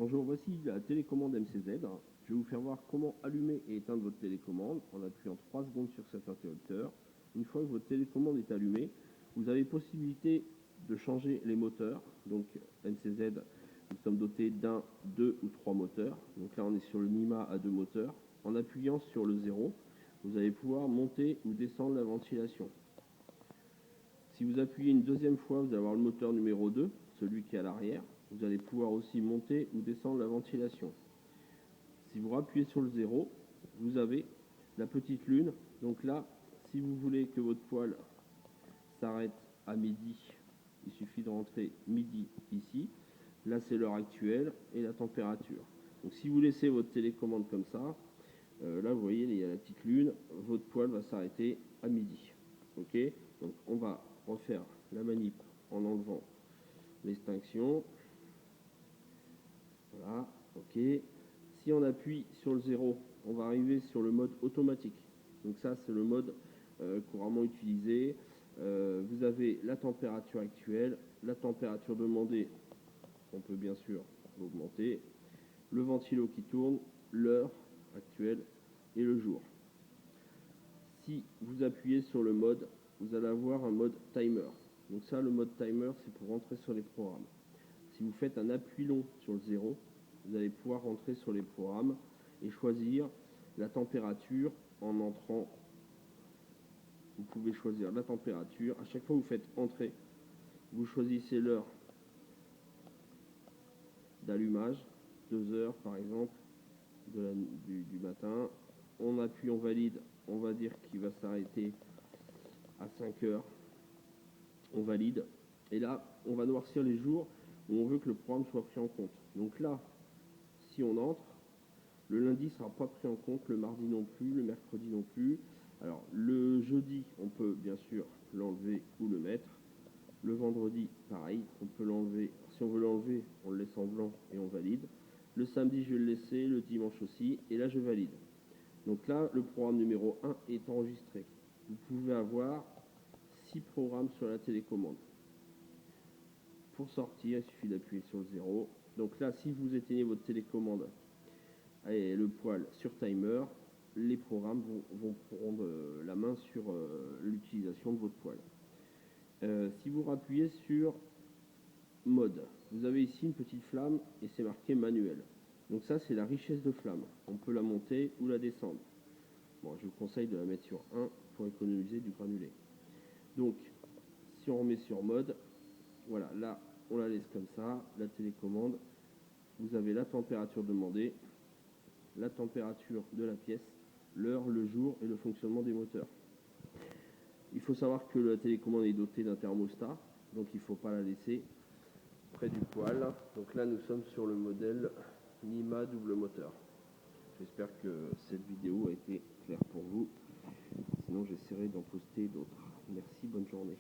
Bonjour, voici la télécommande MCZ. Je vais vous faire voir comment allumer et éteindre votre télécommande en appuyant 3 secondes sur cet interrupteur. Une fois que votre télécommande est allumée, vous avez possibilité de changer les moteurs. Donc MCZ, nous sommes dotés d'un, 2 ou 3 moteurs. Donc là on est sur le NIMA à 2 moteurs. En appuyant sur le 0, vous allez pouvoir monter ou descendre la ventilation. Si vous appuyez une deuxième fois, vous allez avoir le moteur numéro 2, celui qui est à l'arrière. Vous allez pouvoir aussi monter ou descendre la ventilation. Si vous appuyez sur le 0, vous avez la petite lune. Donc là, si vous voulez que votre poêle s'arrête à midi, il suffit de rentrer midi ici. Là, c'est l'heure actuelle et la température. Donc si vous laissez votre télécommande comme ça, là, vous voyez, il y a la petite lune, votre poêle va s'arrêter à midi. Ok, donc on va refaire la manip en enlevant l'extinction. Voilà, ok. Si on appuie sur le 0, on va arriver sur le mode automatique. Donc ça, c'est le mode couramment utilisé. Vous avez la température actuelle, la température demandée, on peut bien sûr l'augmenter, le ventilo qui tourne, l'heure actuelle et le jour. Si vous appuyez sur le mode, vous allez avoir un mode timer. Donc ça, le mode timer, c'est pour rentrer sur les programmes. Si vous faites un appui long sur le 0, vous allez pouvoir rentrer sur les programmes et choisir la température en entrant. Vous pouvez choisir la température. À chaque fois que vous faites entrer, vous choisissez l'heure d'allumage, 2 heures par exemple, du matin. On appuie, on valide, on va dire qu'il va s'arrêter à 5 heures. On valide. Et là, on va noircir les jours où on veut que le programme soit pris en compte. Donc là, si on entre, le lundi ne sera pas pris en compte, le mardi non plus, le mercredi non plus. Alors, le jeudi, on peut bien sûr l'enlever ou le mettre. Le vendredi, pareil, on peut l'enlever. Si on veut l'enlever, on le laisse en blanc et on valide. Le samedi, je vais le laisser, le dimanche aussi, et là, je valide. Donc là, le programme numéro 1 est enregistré. Vous pouvez avoir 6 programmes sur la télécommande. Pour sortir, il suffit d'appuyer sur le 0. Donc là, si vous éteignez votre télécommande et le poêle sur timer, les programmes vont prendre la main sur l'utilisation de votre poêle. Si vous rappuyez sur mode, vous avez ici une petite flamme et c'est marqué manuel. Donc ça, c'est la richesse de flamme. On peut la monter ou la descendre. Bon, je vous conseille de la mettre sur 1 pour économiser du granulé. Donc, si on remet sur mode, voilà, là, on la laisse comme ça, la télécommande. Vous avez la température demandée, la température de la pièce, l'heure, le jour et le fonctionnement des moteurs. Il faut savoir que la télécommande est dotée d'un thermostat, donc il ne faut pas la laisser près du poêle. Donc là, nous sommes sur le modèle NIMA double moteur. J'espère que cette vidéo a été claire pour vous. Sinon, j'essaierai d'en poster d'autres. Merci, bonne journée.